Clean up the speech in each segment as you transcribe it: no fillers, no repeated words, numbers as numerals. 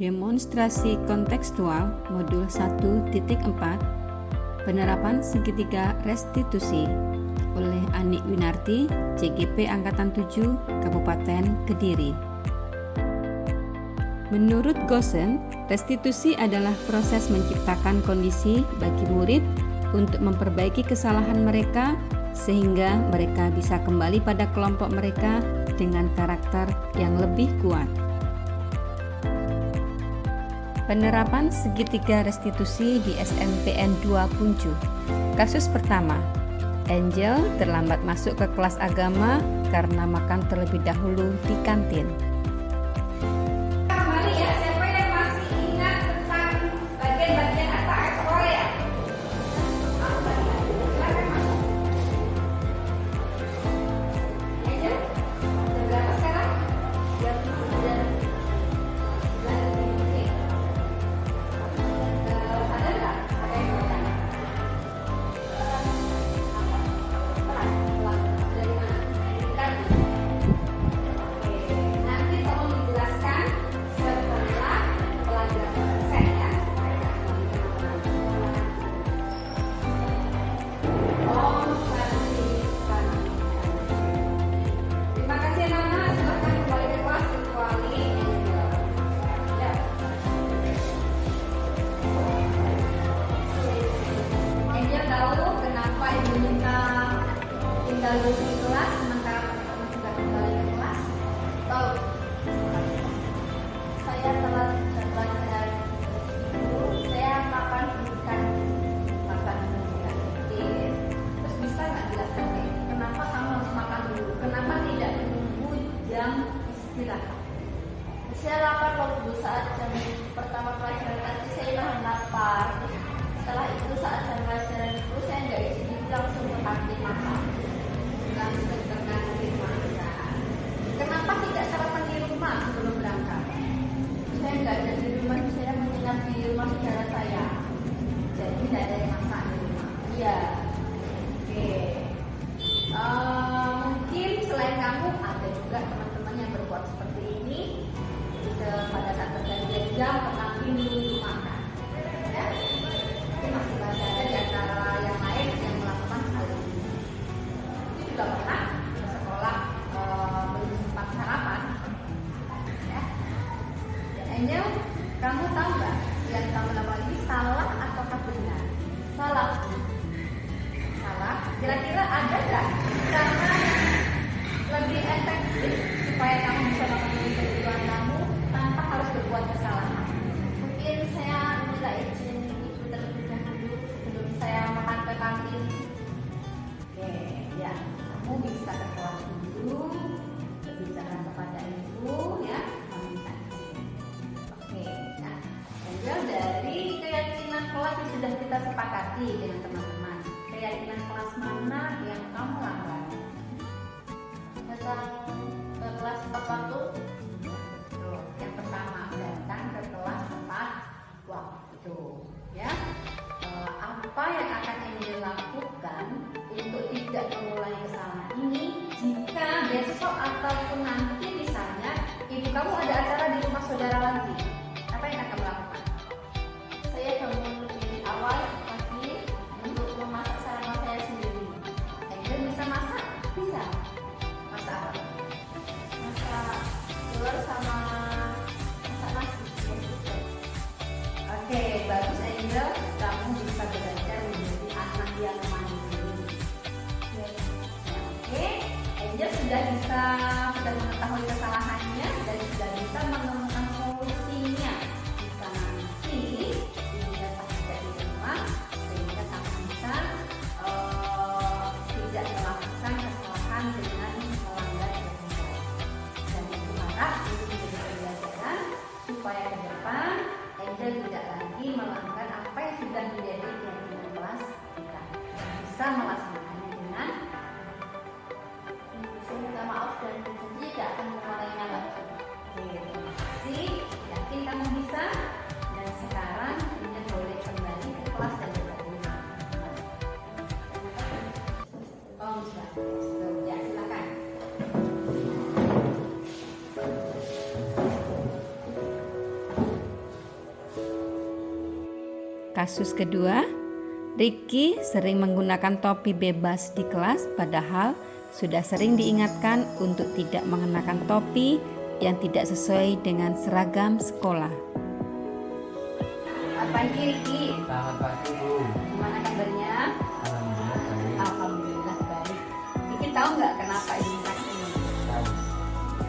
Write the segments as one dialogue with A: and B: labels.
A: Demonstrasi kontekstual modul 1.4 Penerapan segitiga restitusi oleh Anik Winarti, CGP Angkatan 7, Kabupaten Kediri. Menurut Goosen, restitusi adalah proses menciptakan kondisi bagi murid untuk memperbaiki kesalahan mereka sehingga mereka bisa kembali pada kelompok mereka dengan karakter yang lebih kuat. Penerapan segitiga restitusi di SMPN 2 Puncu. Kasus pertama, Angel terlambat masuk ke kelas agama karena makan terlebih dahulu di kantin.
B: Kembali ya, siapa yang masih ingat tentang bagian-bagian AKS Korea? Silakan masuk. Angel, jam berapa sekarang? Jam 9. Tinggal dulu di kelas sementara kamu juga kembali ke kelas. Tahu? Saya telah belajar dulu. Saya makan bukan makan bukan. Terus bisa nggak jelaskan kenapa kamu harus makan dulu? Kenapa tidak menunggu jam istirahat? Saya lapar waktu saat jam pertama pelajaran tadi saya nahan lapar. Setelah itu saat jam pelajaran itu saya nggak izin langsung ke kantin makan. Langsung ke kantin makan. Kenapa tidak sarapan di rumah sebelum berangkat? Saya nggak ada di rumah, saya menginap di rumah saudara saya. Jadi tidak ada yang masak di rumah. Iya. Oke. Mungkin selain kamu ada juga teman-teman yang berbuat seperti ini. Pada saat pergantian jam ke kantin dulu makan. Ya. Ini masih ada di antara yang lain yang melakukan hal ini. Itu juga pernah ke sekolah belum sempat sarapan. Ya. Angel, kamu tahu nggak yang kamu lakukan ini salah atau benar? Salah. Salah. Kira-kira ada nggak cara lebih efektif supaya kamu bisa memenuhi kebutuhan kamu tanpa harus berbuat kesalahan? Mungkin saya minta izin ibu terlebih dahulu sebelum saya makan ke kantin. Oke, ya, kamu bisa ke kelas dulu, berbicara kepada ibu, ya, meminta izin. Oke, nah, Angel, dari keyakinan kelas yang sudah kita sepakati dengan teman-teman, keyakinan kelas mana yang kamu langgar? Datang ke kelas tepat waktu. Yang pertama, datang ke kelas tepat waktu. Ya, apa yang akan Angel lakukan untuk tidak mengulangi kesalahan ini jika besok ataupun nanti misalnya ibu kamu ada acara di rumah saudara lagi? Apa yang akan kamu lakukan? Saya bangun lebih awal pagi untuk memasak sarapan saya sendiri. Angel bisa masak? Bisa. Masak apa? Masak telur sama masak nasi. Oke, bagus Angel. Kamu bisa belajar menjadi anak yang mandiri. Oke, Angel sudah mengetahui kesalahannya dan sudah bisa menemukan solusinya. Jika nanti ibu dapat tidak diterima, sehingga kamu bisa tidak melakukan kesalahan dengan melanggar etika. Dan itu harap itu menjadi pembelajaran supaya ke depan Angel tidak lagi melanggar apa yang sudah menjadi keyakinan kelas kita. Bisa melaksanakannya dengan saya minta maaf dan berjanji tidak akan mengulanginya lagi. Oke, terima kasih. Yakin kamu bisa? Dan sekarang Angel boleh kembali ke kelas dan belajar. Oh, bisa. Ya, silakan.
A: Kasus kedua, Ricky sering menggunakan topi bebas di kelas padahal sudah sering diingatkan untuk tidak mengenakan topi yang tidak sesuai dengan seragam sekolah.
B: Pagi Ricky.
C: Selamat pagi Bu.
B: Gimana kabarnya?
C: Alhamdulillah baik.
B: Alhamdulillah baik. Ricky tahu nggak kenapa ini ini?
C: Tahu.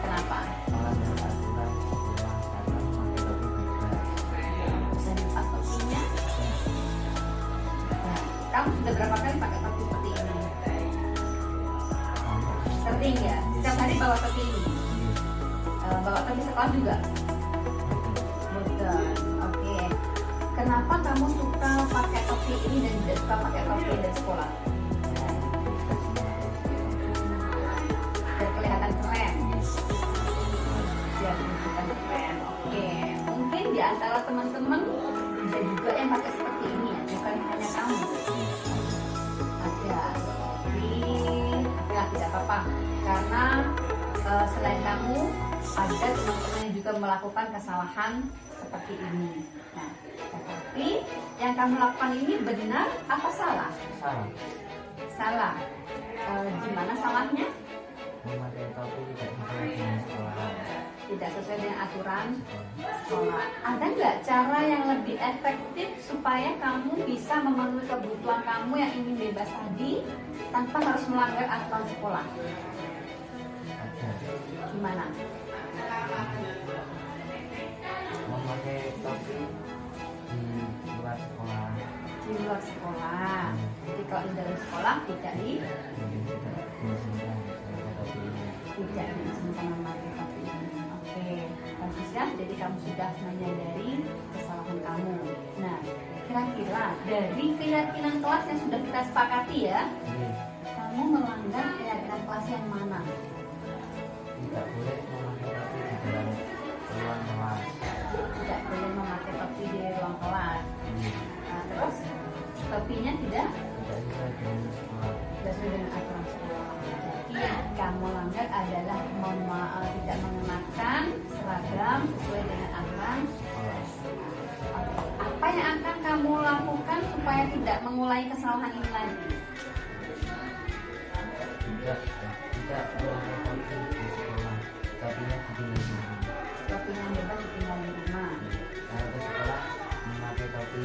B: Kenapa?
C: Melanggar aturan sekolah karena memakai topi bebas.
B: Bisa lipat topinya? Nah, kamu sudah berapa kali pakai topi seperti ini? Sering ya? Setiap hari bawa topi ini? Bawa topi sekolah juga? Betul. Oke. Kenapa kamu suka pakai topi ini dan tidak suka pakai topi dari sekolah? Biar kelihatan keren. Biar kelihatan keren. Oke. Mungkin di antara teman-teman bisa juga yang pakai seperti ini ya, bukan hanya kamu. Ada. Tapi tidak apa-apa. Karena selain kamu, ada teman-teman yang juga melakukan kesalahan seperti ini. Nah, tetapi yang kamu lakukan ini benar apa salah?
C: Salah.
B: Salah. Gimana salahnya?
C: Memakai topi tidak sesuai dengan sekolah.
B: Tidak sesuai dengan aturan sekolah. Ada nggak cara yang lebih efektif supaya kamu bisa memenuhi kebutuhan kamu yang ingin bebas tadi tanpa harus melanggar aturan sekolah?
C: Ada.
B: Gimana?
C: Memakai topi di luar sekolah.
B: Di luar sekolah. Jadi kalau di dalam sekolah tidak
C: Tidak diizinkan memakai topi ini.
B: tidak diizinkan memakai topi ini. Oke, bagus ya. Jadi kamu sudah menyadari kesalahan kamu. Nah, kira-kira dari keyakinan kelas yang sudah kita sepakati ya, kamu melanggar keyakinan kelas yang mana?
C: Tidak boleh memakai topi di dalam ruang kelas.
B: Tidak boleh memakai topi di ruang kelas. Nah, terus topinya tidak
C: Tidak sesuai dengan sekolah.
B: sesuai dengan aturan sekolah. Jadi yang kamu langgar adalah tidak mengenakan seragam sesuai dengan aturan. Apa yang akan kamu lakukan supaya tidak mengulangi kesalahan ini lagi?
C: Tidak memakai topi di sekolah. Topinya ditinggal di rumah.
B: Topinya bebas ditinggal di rumah.
C: Kalau ke sekolah memakai topi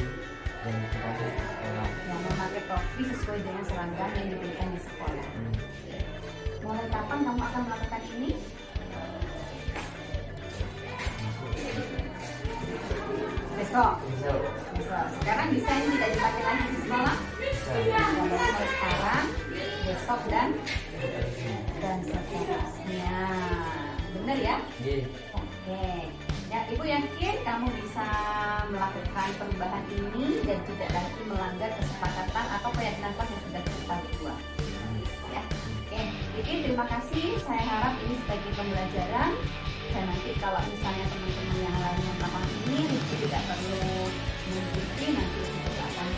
C: yang dipakai di sekolah.
B: Yang memakai topi sesuai dengan seragam yang diberikan di sekolah. Mulai kapan kamu akan melakukan ini? Besok. Besok. Sekarang bisa ini tidak dipakai lagi di sekolah? Mulai sekarang, besok dan seterusnya. Benar ya? Oke. Ya, Ibu yakin kamu bisa melakukan perubahan ini dan tidak lagi melanggar kesepakatan atau keyakinan kelas yang sudah kita buat. Ya. Oke. Jadi terima kasih. Saya harap ini sebagai pembelajaran dan nanti kalau misalnya teman-teman yang lain yang melakukan ini, Ricky tidak perlu mengikuti, nanti Ricky akan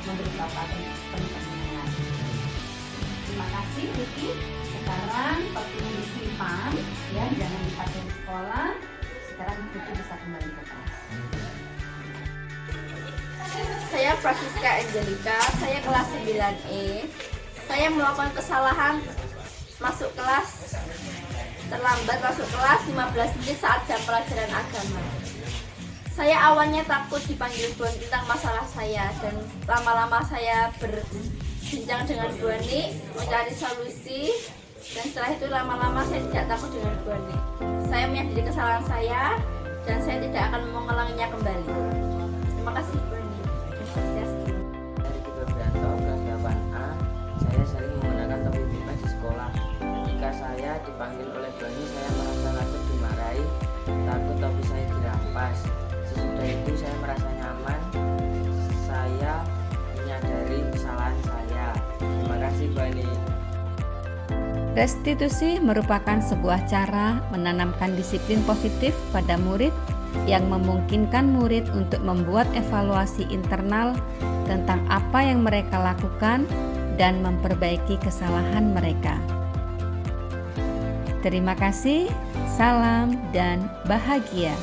B: memberitahu teman-teman yang lain. Terima kasih Ricky. Sekarang topinya disimpan, ya jangan dipakai di sekolah. Sekarang Ricky bisa kembali ke kelas.
D: Saya Francisca Angelica, saya kelas 9E. Saya melakukan kesalahan masuk kelas terlambat masuk kelas 15 menit saat jam pelajaran agama. Saya awalnya takut dipanggil Bu Ani tentang masalah saya dan lama-lama saya berbincang dengan Bu Ani mencari solusi dan setelah itu lama-lama saya tidak takut dengan Bu Ani. Saya menyadari kesalahan saya dan saya tidak akan mengulanginya kembali. Terima kasih Bu Ani.
C: Dari Kiberdanto, kelas 8A, saya sering menggunakan topi bebas di sekolah. Ketika saya dipanggil oleh Bu Ani, saya merasa takut dimarahi, takut topi saya dirampas. Sesudah itu saya merasa nyaman, saya menyadari kesalahan saya. Terima kasih Bu Ani.
A: Restitusi merupakan sebuah cara menanamkan disiplin positif pada murid yang memungkinkan murid untuk membuat evaluasi internal tentang apa yang mereka lakukan dan memperbaiki kesalahan mereka. Terima kasih, salam, dan bahagia.